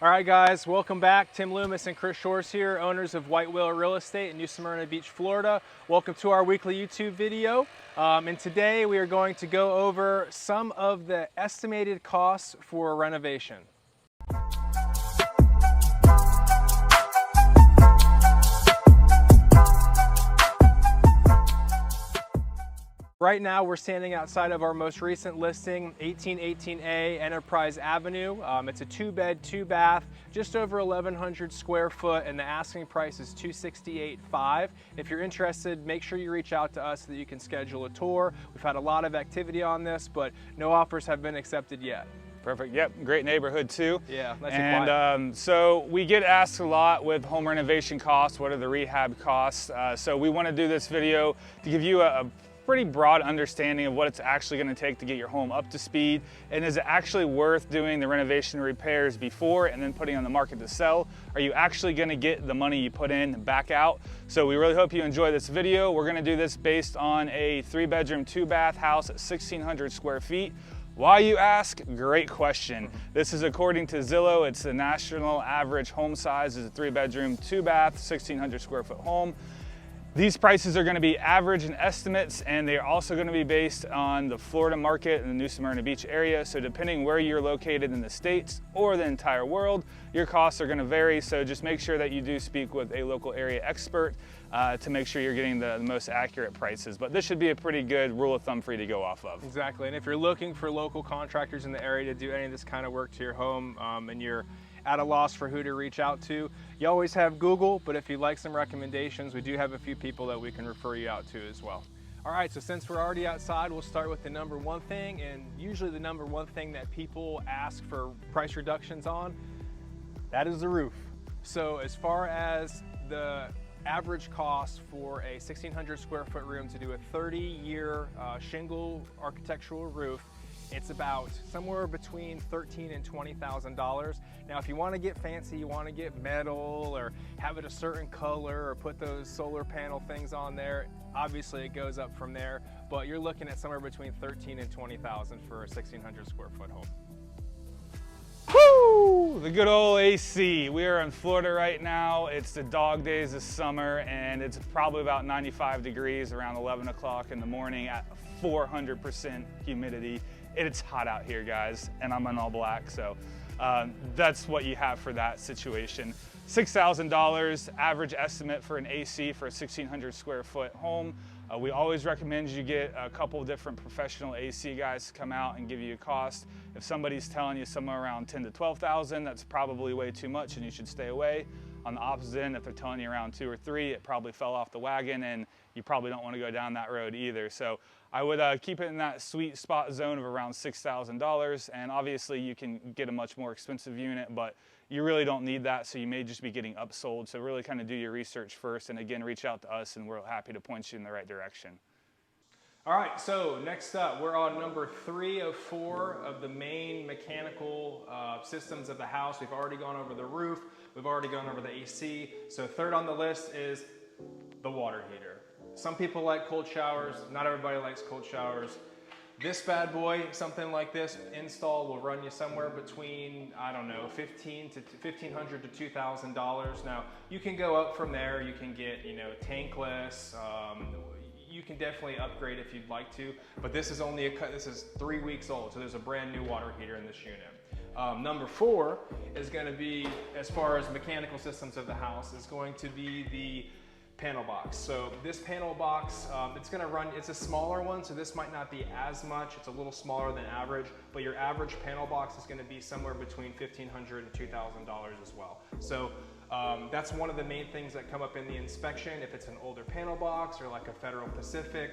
All right, guys, welcome back. Tim Loomis and Chris Shores here, owners of White Whale Real Estate in New Smyrna Beach, Florida. Welcome to our weekly YouTube video. And today we are going to go over some of the estimated costs for a renovation. Right now, we're standing outside of our most recent listing, 1818A Enterprise Avenue. It's a 2-bed, 2-bath, just over 1,100 square foot, and the asking price is $268,500. If you're interested, make sure you reach out to us so that you can schedule a tour. We've had a lot of activity on this, but no offers have been accepted yet. Perfect. Yep. Great neighborhood too. Yeah. Nice and quiet. So we get asked a lot with home renovation costs. What are the rehab costs? So we want to do this video to give you a pretty broad understanding of what it's actually going to take to get your home up to speed, and is it actually worth doing the renovation repairs before and then putting on the market to sell? Are you actually going to get the money you put in back out? So we really hope you enjoy this video. We're going to do this based on a 3-bedroom, 2-bath house at 1,600 square feet. Why, you ask? Great question. This is according to Zillow. It's the national average home size is a 3-bedroom, 2-bath, 1,600 square foot home. These prices are going to be average and estimates, and they are also going to be based on the Florida market and the New Smyrna Beach area. So depending where you're located in the States or the entire world, your costs are going to vary. So just make sure that you do speak with a local area expert to make sure you're getting the most accurate prices. But this should be a pretty good rule of thumb for you to go off of. Exactly. And if you're looking for local contractors in the area to do any of this kind of work to your home, and you're at a loss for who to reach out to, you always have Google, but if you'd like some recommendations, we do have a few people that we can refer you out to as well. All right, so since we're already outside, we'll start with the number one thing, and usually the number one thing that people ask for price reductions on, that is the roof. So as far as the average cost for a 1,600 square foot room to do a 30-year shingle architectural roof, it's about somewhere between $13,000 and $20,000. Now, if you want to get fancy, you want to get metal or have it a certain color or put those solar panel things on there, obviously it goes up from there, but you're looking at somewhere between $13,000 and $20,000 for a 1,600 square foot home. Woo! The good old AC. We are in Florida right now. It's the dog days of summer, and it's probably about 95 degrees around 11 o'clock in the morning at 400% humidity. It's hot out here, guys, and I'm in all black, so that's what you have for that situation. $6,000 average estimate for an AC for a 1,600 square foot home. We always recommend you get a couple different professional AC guys to come out and give you a cost. If somebody's telling you somewhere around $10,000 to $12,000, that's probably way too much and you should stay away. On the opposite end, if they're telling you around 2 or 3, it probably fell off the wagon and you probably don't want to go down that road either. So I would keep it in that sweet spot zone of around $6,000, and obviously you can get a much more expensive unit, but you really don't need that, so you may just be getting upsold. So really kind of do your research first, and again, reach out to us and we're happy to point you in the right direction. All right, so next up, we're on number 3 of 4 of the main mechanical systems of the house. We've already gone over the roof, we've already gone over the AC. So third on the list is the water heater. Some people like cold showers, not everybody likes cold showers. This bad boy, something like this, install will run you somewhere between, I don't know, $1,500 to $2,000. Now, you can go up from there, you can get, tankless, you can definitely upgrade if you'd like to, but this is only this is 3 weeks old, so there's a brand new water heater in this unit. Number 4 is going to be, as far as mechanical systems of the house, is going to be the panel box. So this panel box, it's a smaller one, so this might not be as much. It's a little smaller than average, but your average panel box is going to be somewhere between $1,500 and $2,000 as well. So that's one of the main things that come up in the inspection. If it's an older panel box or like a Federal Pacific,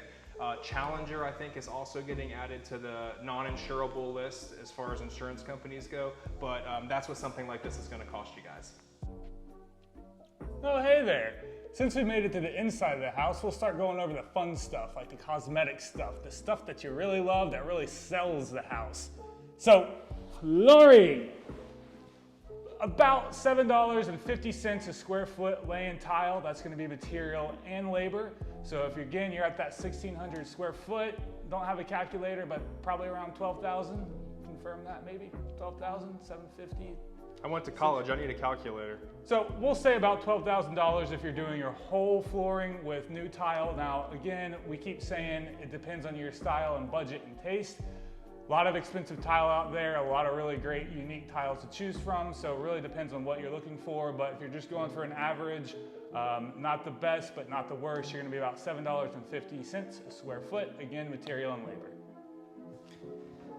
Challenger, I think, is also getting added to the non-insurable list as far as insurance companies go, but that's what something like this is going to cost you guys. Oh, hey there. Since we made it to the inside of the house, we'll start going over the fun stuff, like the cosmetic stuff, the stuff that you really love that really sells the house. So, flooring. About $7.50 a square foot laying tile. That's going to be material and labor. So if you're at that 1,600 square foot, don't have a calculator, but probably around 12,000. Confirm that maybe? 12,000, 750. I went to college, I need a calculator. So we'll say about $12,000 if you're doing your whole flooring with new tile. Now, again, we keep saying it depends on your style and budget and taste. A lot of expensive tile out there, a lot of really great unique tiles to choose from. So it really depends on what you're looking for. But if you're just going for an average, not the best, but not the worst, you're gonna be about $7.50 a square foot. Again, material and labor.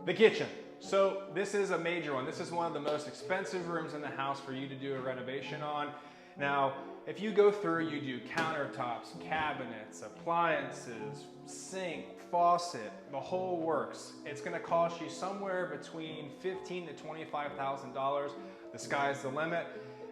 The kitchen. So this is a major one. This is one of the most expensive rooms in the house for you to do a renovation on. Now, if you go through, you do countertops, cabinets, appliances, sink, faucet, the whole works. It's gonna cost you somewhere between $15,000 to $25,000. The sky's the limit.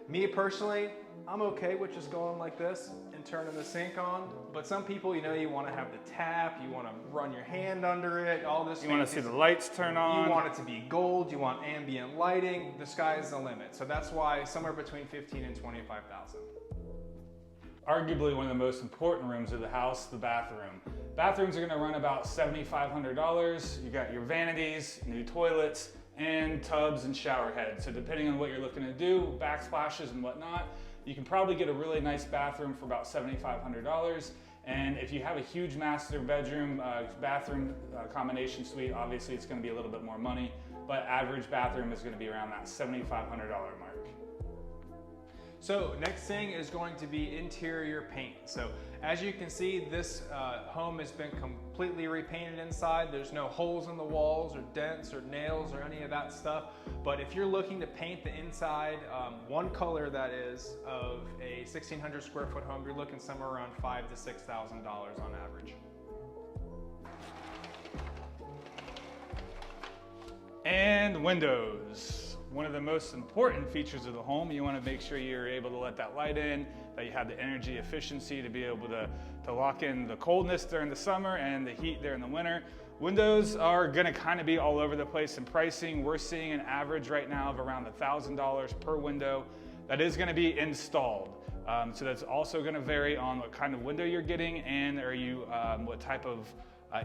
Me personally, I'm okay with just going like this and turning the sink on. But some people, you know, you want to have the tap, you want to run your hand under it, all this. You want to see the lights turn on. You want it to be gold, you want ambient lighting. The sky is the limit. So that's why somewhere between $15,000 and $25,000. Arguably one of the most important rooms of the house, the bathroom. Bathrooms are gonna run about $7,500. You got your vanities, new toilets, and tubs and shower heads. So depending on what you're looking to do, backsplashes and whatnot, you can probably get a really nice bathroom for about $7,500. And if you have a huge master bedroom, bathroom combination suite, obviously it's gonna be a little bit more money, but average bathroom is gonna be around that $7,500 mark. So next thing is going to be interior paint. So as you can see, this home has been completely repainted inside. There's no holes in the walls or dents or nails or any of that stuff. But if you're looking to paint the inside, one color that is of a 1,600 square foot home, you're looking somewhere around $5,000 to $6,000 on average. And windows. One of the most important features of the home, you want to make sure you're able to let that light in, that you have the energy efficiency to be able to lock in the coldness during the summer and the heat during the winter. Windows are going to kind of be all over the place in pricing. We're seeing an average right now of around $1,000 per window. That is going to be installed. So that's also going to vary on what kind of window you're getting and what type of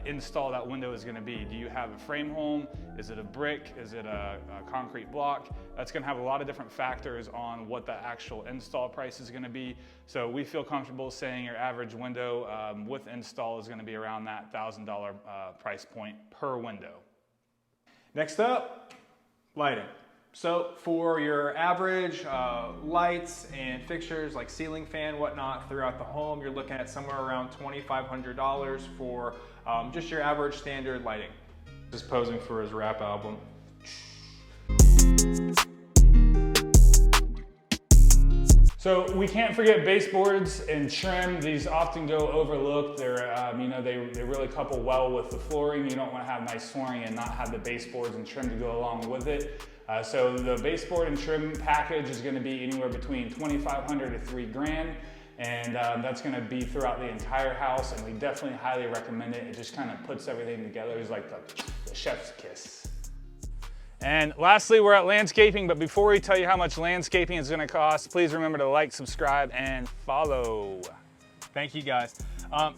install that window is going to be. Do you have a frame home? Is it a brick? Is it a concrete block? That's going to have a lot of different factors on what the actual install price is going to be. So we feel comfortable saying your average window with install is going to be around that $1,000 price point per window. Next up, lighting. So for your average lights and fixtures like ceiling fan, whatnot throughout the home, you're looking at somewhere around $2,500 for just your average standard lighting. Just posing for his rap album. So we can't forget baseboards and trim. These often go overlooked. They're, they really couple well with the flooring. You don't want to have nice flooring and not have the baseboards and trim to go along with it. So the baseboard and trim package is going to be anywhere between $2,500 to $3,000, and that's going to be throughout the entire house. And we definitely highly recommend it. It just kind of puts everything together. It's like the chef's kiss. And lastly, we're at landscaping, but before we tell you how much landscaping is going to cost, please remember to like, subscribe, and follow. Thank you guys.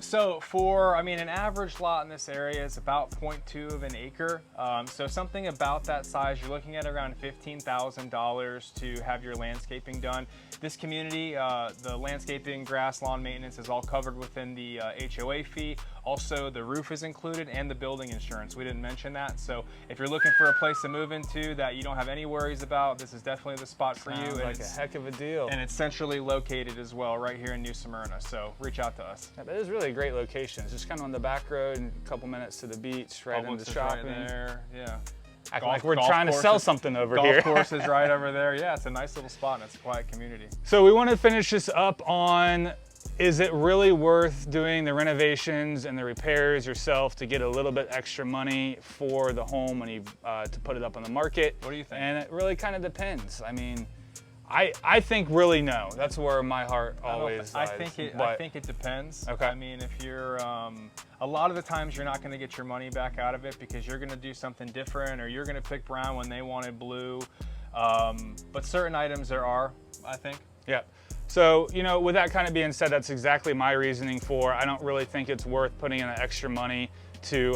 So for, an average lot in this area is about 0.2 of an acre. So something about that size, you're looking at around $15,000 to have your landscaping done. This community, the landscaping, grass, lawn maintenance is all covered within the HOA fee. Also, the roof is included and the building insurance. We didn't mention that. So if you're looking for a place to move into that you don't have any worries about, this is definitely the spot for you. Sounds like a heck of a deal. And it's centrally located as well, right here in New Smyrna. So reach out to us. Yeah, that is really a great location. It's just kind of on the back road and a couple minutes to the beach, right into shopping. Right there. Yeah. Acting like we're trying to sell something over here. Golf course is right over there. Yeah, it's a nice little spot and it's a quiet community. So we want to finish this up on, is it really worth doing the renovations and the repairs yourself to get a little bit extra money for the home when you to put it up on the market? What do you think? And it really kind of depends. I think really no. That's where my heart always lies. I think it depends. Okay. If you're, a lot of the times you're not going to get your money back out of it because you're going to do something different or you're going to pick brown when they wanted blue. But certain items there are, I think. Yeah. So, with that kind of being said, that's exactly my reasoning for, I don't really think it's worth putting in the extra money to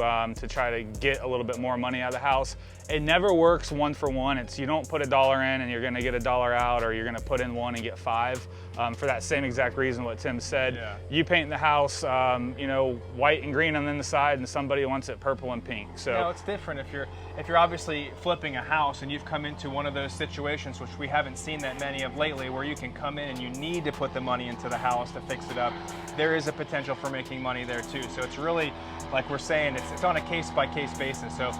try to get a little bit more money out of the house. It never works one for one. You don't put $1 in and you're gonna get $1 out, or you're gonna put in 1 and get 5. For that same exact reason what Tim said. Yeah. You paint the house, you know, white and green on the side, and somebody wants it purple and pink. So you know, it's different if you're obviously flipping a house and you've come into one of those situations, which we haven't seen that many of lately, where you can come in and you need to put the money into the house to fix it up. There is a potential for making money there too. So it's really, like we're saying, it's on a case-by-case basis. So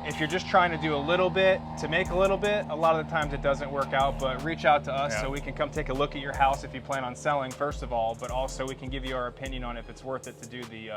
if you're just trying to do a little bit to make a little bit, a lot of the times it doesn't work out, but reach out to us so we can come take a look at your house if you plan on selling, first of all, but also we can give you our opinion on if it's worth it to do the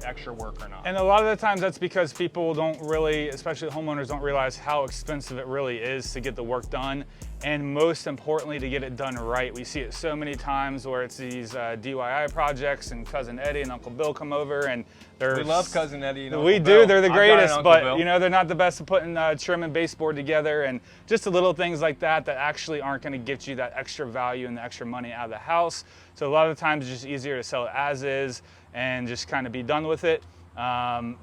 extra work or not. And a lot of the times that's because people don't really, especially homeowners, don't realize how expensive it really is to get the work done, and most importantly, to get it done right. We see it so many times where it's these DIY projects, and Cousin Eddie and Uncle Bill come over, and we love Cousin Eddie and Uncle we Bill. do, they're the greatest, but Bill. you know, they're not the best at putting trim and baseboard together, and just the little things like that that actually aren't going to get you that extra value and the extra money out of the house. So a lot of the times it's just easier to sell it as is and just kind of be done with it.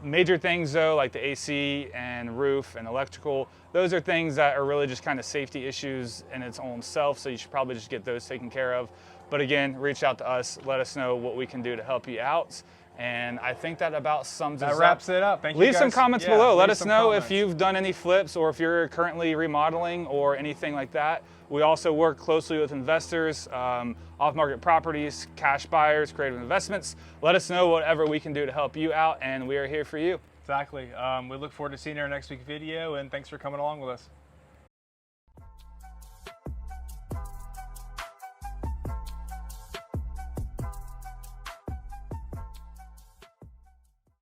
Major things though, like the AC and roof and electrical, those are things that are really just kind of safety issues in its own self, so you should probably just get those taken care of. But again, reach out to us, let us know what we can do to help you out. And I think that about sums us up. That wraps it up. Thank you Leave guys. some comments below. Let us know comments. if you've done any flips or if you're currently remodeling or anything like that. We also work closely with investors, off-market properties, cash buyers, creative investments. Let us know whatever we can do to help you out, and we are here for you. Exactly. We look forward to seeing you in our next week's video, and thanks for coming along with us.